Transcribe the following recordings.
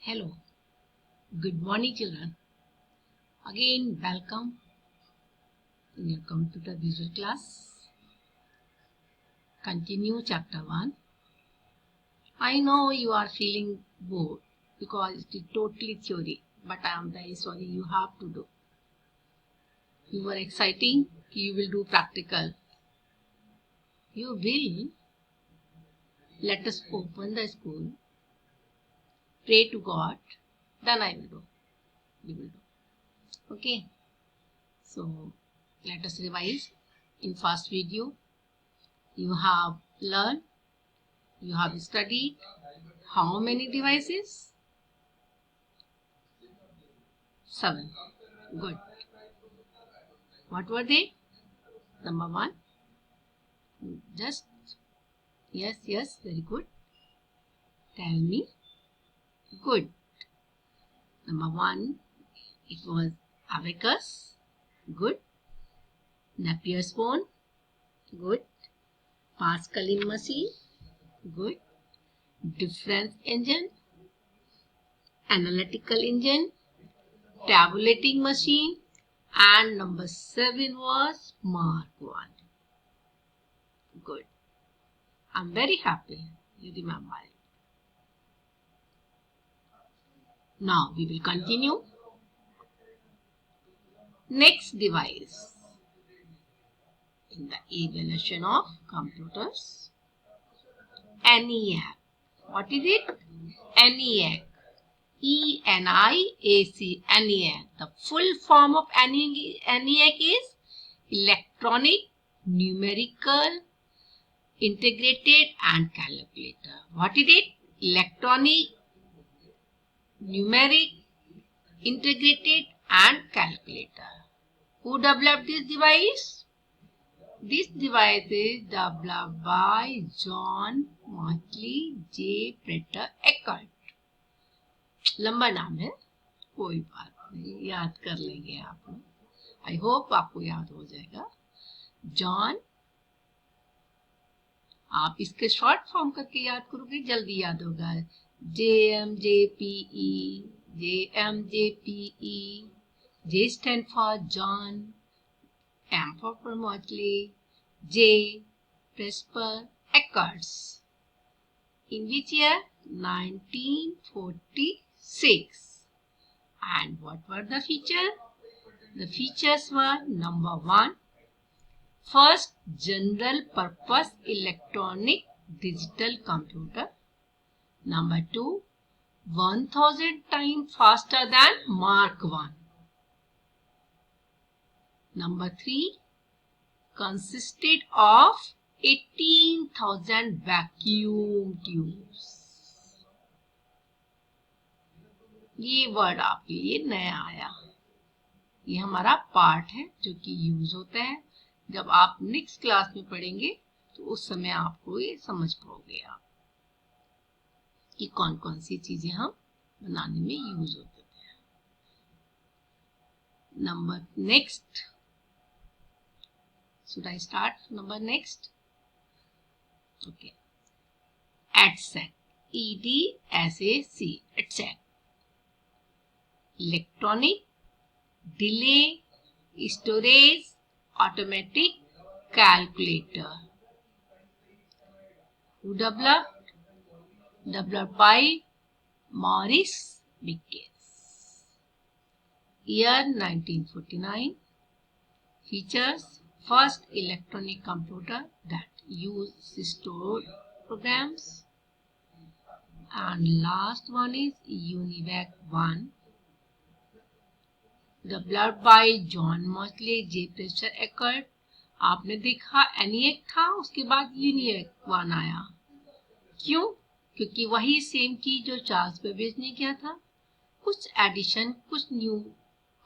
Hello, good morning children. Again welcome in your computer visual class. Continue chapter 1. I know you are feeling bored because it is totally theory, but I am very sorry, you have to do. You were exciting, you will do practical. You will. Let us open the school, pray to God, then I will do. We will do. Okay. So let us revise. In first video, you have learned, you have studied how many devices? 7. Good. What were they? Number 1. Just, yes, very good. Tell me. Good. Number 1, it was abacus. Good. Napier's phone. Good. Pascaline machine. Good. Difference engine. Analytical engine. Tabulating machine. And number 7 was Mark 1. Good. I'm very happy you remember it. Now we will continue. Next device in the evolution of computers. ENIAC. What is it? ENIAC. ENIAC. ENIAC. The full form of ENIAC is Electronic Numerical Integrated and Calculator. What is it? Electronic Numeric Integrated and Calculator. Who developed this device? This device is developed by John Mauchly J. Prater Eckert. लंबा नाम है, कोई बात नहीं, याद कर लेंगे आप लोग. आई होप आपको याद हो जाएगा. जॉन, आप इसके शॉर्ट फॉर्म करके याद करोगे, जल्दी याद होगा. JMJPE. J stand for John, M for Mauchly, J Prater Eckert. In which year? 1946. And what were the features? The features were number 1, first general purpose electronic digital computer. Number 2, 1000 times faster than Mark 1. Number 3, consisted of 18,000 vacuum tubes. ये word आपके लिए नया आया. ये हमारा part है जो कि यूज होता है. जब आप नेक्स्ट क्लास में पढ़ेंगे तो उस समय आपको ये समझ पाओगे आप कि कौन कौन सी चीजें हम बनाने में यूज होते हैं. Number next. Should I start number next? Okay. EDSAC. EDSAC. EDSAC. Electronic Delay Storage Automatic Calculator. Who developed? Developed by Maurice Bickes. Year 1949. Features: first electronic computer that uses stored programs. And last one is UNIVAC 1. Developed by John Mauchly J. Prater Eckert. आपने देखा ENIAC था, उसके बाद UNIVAC 1 आया. क्यों? क्योंकि वही same की जो चार्ल्स बेबेज ने किया था, कुछ एडिशन, कुछ न्यू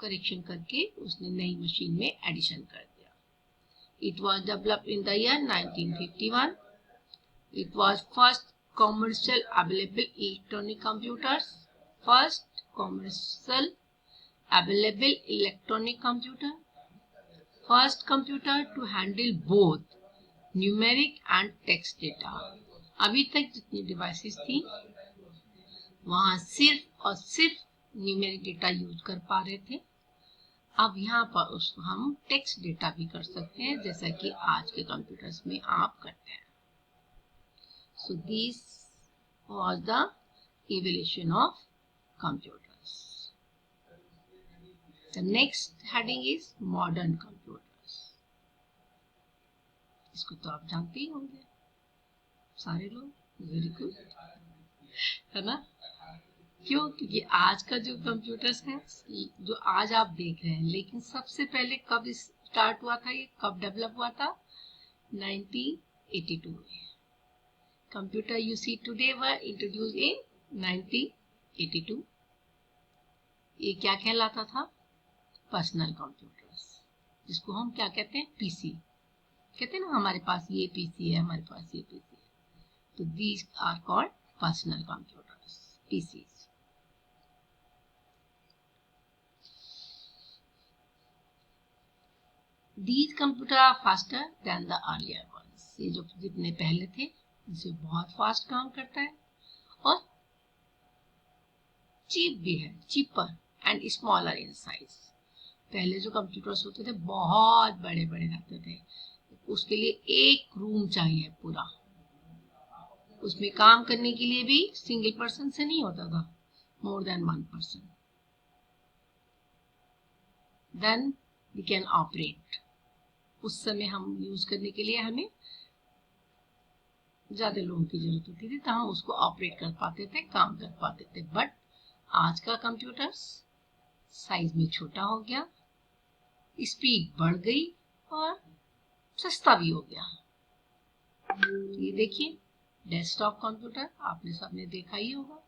करेक्शन करके उसने नई मशीन में एडिशन कर दिया. It was developed in the year 1951. It was first commercial available electronic computers. First commercial available electronic computer. First computer to handle both numeric and text data. अभी तक जितनी devices थी वहाँ सिर्फ और सिर्फ न्यूमेरिक डेटा यूज कर पा रहे थे। अब यहाँ पर उसको हम टेक्स्ट डेटा भी कर सकते हैं, जैसा कि आज के कंप्यूटर्स में आप करते हैं। So this was the evolution of computers. The next heading is modern computers. इसको तो आप जानते ही होंगे सारे लोग, वेरी गुड, है ना? क्यों? क्योंकि आज का जो कंप्यूटर्स है, जो आज आप देख रहे हैं, लेकिन सबसे पहले कब स्टार्ट हुआ था, ये कब डेवलप हुआ था? 1982 में। Computer you see today were introduced in 1982। ये क्या कहलाता था? पर्सनल कंप्यूटर्स, जिसको हम क्या कहते हैं? पीसी कहते हैं ना, हमारे पास ये पीसी है, हमारे पास ये पीसी है। तो these are called personal computers, PCs. These computers are faster than the earlier ones. ये जो जितने पहले थे, इनसे बहुत फास्ट काम करता है और चीप भी है, cheaper and smaller in size. पहले जो कंप्यूटर्स होते थे बहुत बड़े बड़े रहते थे, उसके लिए एक रूम चाहिए पूरा। उसमें काम करने के लिए भी सिंगल पर्सन से नहीं होता था, more than one person. Then we can operate. उस समय हम यूज करने के लिए हमें ज्यादा लोगों की जरूरत होती थी, तो हम उसको ऑपरेट कर पाते थे, काम कर पाते थे। बट आज का कंप्यूटर्स साइज में छोटा हो गया, स्पीड बढ़ गई और सस्ता भी हो गया। ये देखिए डेस्कटॉप कंप्यूटर, आपने सबने देखा ही होगा।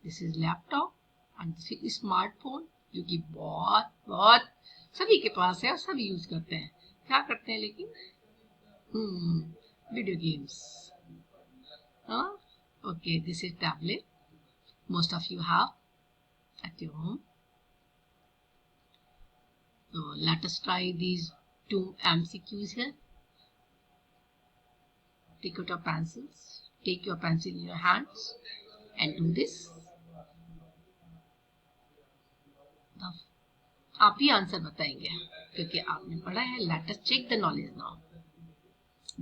This is laptop and this is smartphone, जो कि बहुत बहुत सभी के पास है और सभी यूज करते हैं। क्या करते हैं लेकिन? Video games. Okay, this is tablet. Most of you have at your home. So let us try these two MCQs here. Take out your pencils. Take your pencil in your hands and do this. Now, आप ही answer बताएंगे क्योंकि आपने पढ़ा है। Let us check the knowledge now.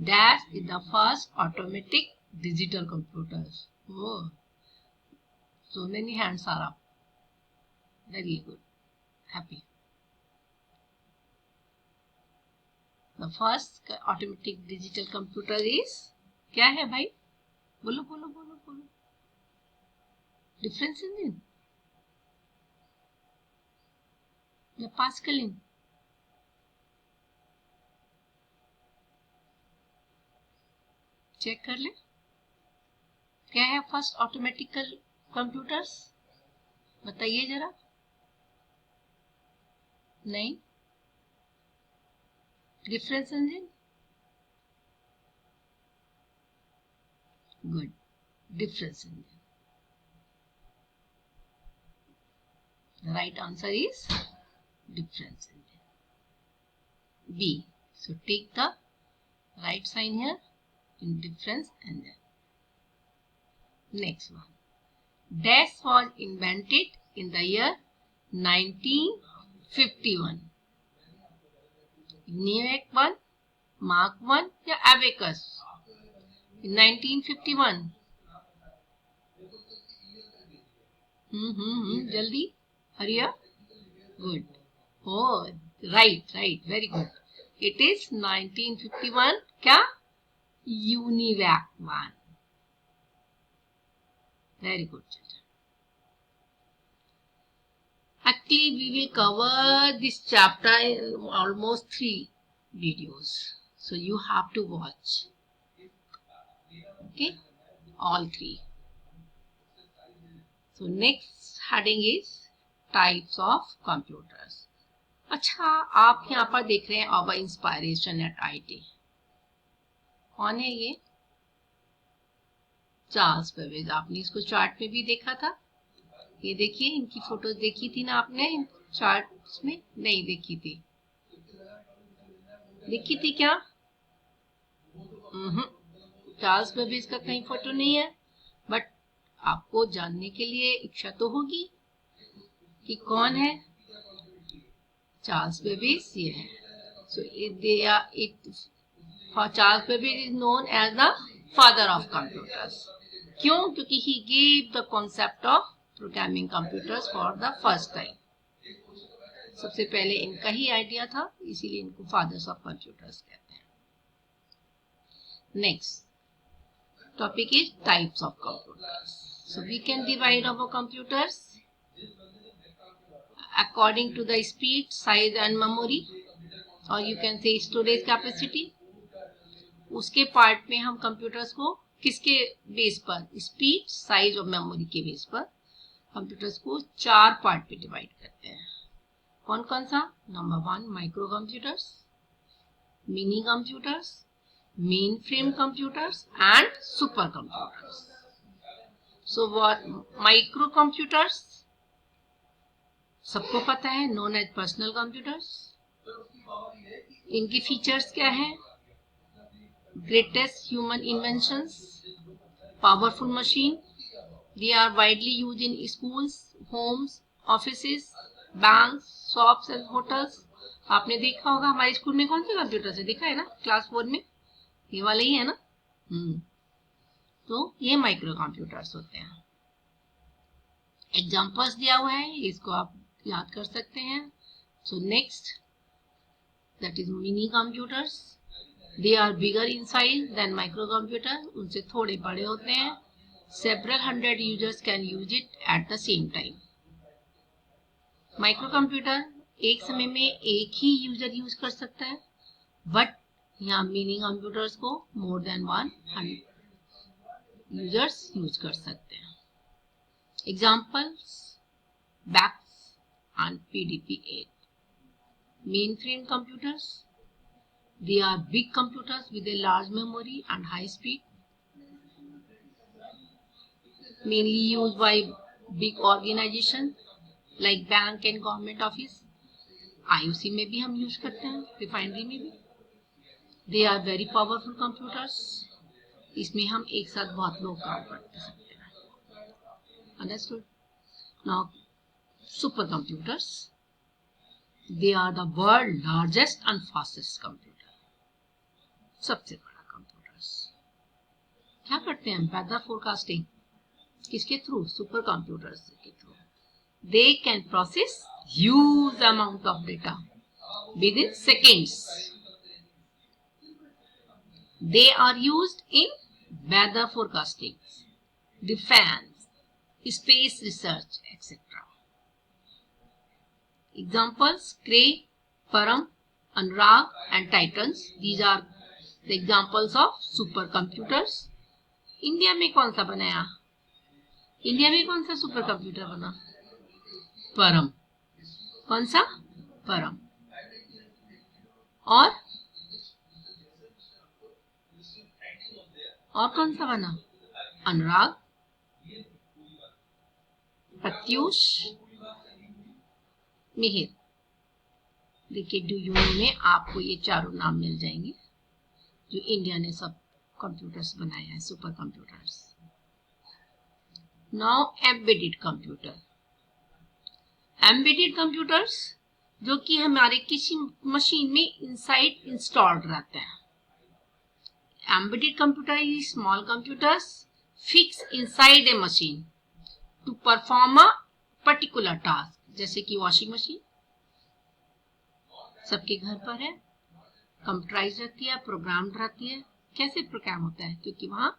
That is the first automatic digital computers. Oh, so many hands are up. Very good. Happy. The first automatic digital computer is क्या है भाई? बोलो बोलो बोलो बोलो। डिफरेंस इंजन या पास्कल इंजन? चेक कर ले, क्या है फर्स्ट ऑटोमेटिक कंप्यूटर्स? बताइए जरा। नहीं, difference engine. Good, difference engine. The right answer is difference engine, B. So take the right sign here in difference engine. Next one. Dash was invented in the year 1951. ENIAC 1, Mark 1 या Abacus? In 1951. जल्दी, hurry up. Good. Oh, right, very good. It is 1951. क्या? ENIAC 1. Very good, children. Actually, we will cover this chapter in almost 3 videos. So you have to watch. Okay, all 3. So next heading is types of computers. अच्छा, आप यहाँ पर देख रहे हैं our inspiration at IT. कौन है ये? Charles Babbage. आपने इसको चार्ट में भी देखा था। ये देखिए, इनकी फोटोज देखी थी ना आपने चार्ट्स में? नहीं देखी थी। देखी थी क्या? चार्ल्स बेबेज का कहीं फोटो नहीं है, बट आपको जानने के लिए इच्छा तो होगी कि कौन है चार्ल्स बेबेज। ये है। So Charles Babbage is known as the father of computers. क्यों? क्योंकि he gave the concept of programming computers for the first time. सबसे पहले इनका ही आइडिया था, इसीलिए इनको फादर्स ऑफ कंप्यूटर्स कहते हैं। Next topic is types of computers. So we can divide our computers according to the speed, size and memory, or you can say storage capacity. उसके part में हम कंप्यूटर्स को किसके बेस पर, speed, size और memory के base पर computers को 4 पार्ट में डिवाइड करते हैं। कौन कौन सा? Number 1 microcomputers, minicomputers, mainframe computers and supercomputers. So what microcomputers सबको पता है, नोन एज पर्सनल कंप्यूटर्स। इनकी फीचर्स क्या है? Greatest human inventions, powerful machine, they are widely used in schools, homes, offices, banks, shops and hotels. आपने देखा होगा हमारे स्कूल में कौन से कंप्यूटर है, देखा है ना क्लास 4 में, ये वाले ही है ना। तो ये माइक्रो कंप्यूटर्स होते हैं। एग्जांपल्स दिया हुआ है, इसको आप याद कर सकते हैं। So next that is minicomputers. They are bigger in size than microcomputer, उनसे थोड़े बड़े होते हैं। Several hundred users can use it at the same time. Microcomputer एक समय में एक ही यूजर यूज कर सकता है, बट यहाँ मिनी कंप्यूटर्स को मोर देन 100 यूजर्स यूज कर सकते हैं। Examples BACS and PDP-8. Mainframe computers. They are big computers with a large memory and high speed. Mainly used by big organizations like bank and government office. IOC में भी हम use करते हैं, refinery में भी। They are very powerful computers. इसमें हम एक साथ बहुत लोग काम कर सकते हैं। Understood? Now supercomputers. They are the world's largest and fastest computer. सबसे बड़ा कंप्यूटर्स। क्या करते हैं? वेदर फोरकास्टिंग किसके थ्रू? सुपर कंप्यूटर्स के through. They can process huge amount of data within seconds. They are used in weather forecasting, defense, space research, etc. Examples: Cray, Param, Anurag and Titans. These are the examples of supercomputers. India में कौन सा बनाया? India में कौन सा super computer बना? परम। कौन सा? परम। और कौन सा बना? अनुराग, प्रत्यूष, मिहिर। देखिए DUINO में आपको ये चारों नाम मिल जाएंगे जो इंडिया ने सब कंप्यूटर्स बनाए हैं, super computers. Now embedded computer. Embedded computers जो कि हमारे किसी मशीन में इनसाइड इंस्टॉल्ड रहते हैं। Embedded computer is small computers fix inside a machine to perform a particular task. जैसे कि वॉशिंग मशीन सबके घर पर है, कंप्यूटराइज रहती है, प्रोग्राम रहती है। कैसे प्रोग्राम होता है? क्योंकि वहां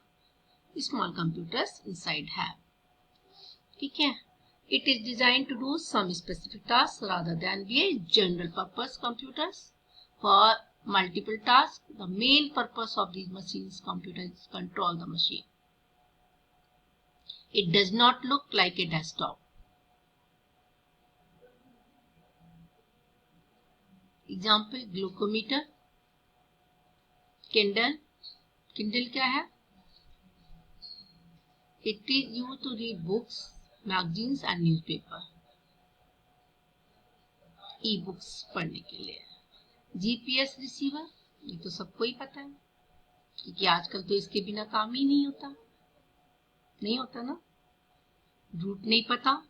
स्मॉल कंप्यूटर्स इनसाइड है। ठीक है। It is design to do some specific task rather than be a general purpose computers for multiple task. The main purpose of these machines computer is control the machine. It does not look like a desktop. Example: glucometer, Kindle. Kindle क्या है? It is used to read books, magazines and newspaper. E-books पढ़ने के लिए। GPS receiver, ये तो सबको ही पता है क्योंकि आजकल तो इसके बिना काम ही नहीं होता ना। रूट नहीं पता,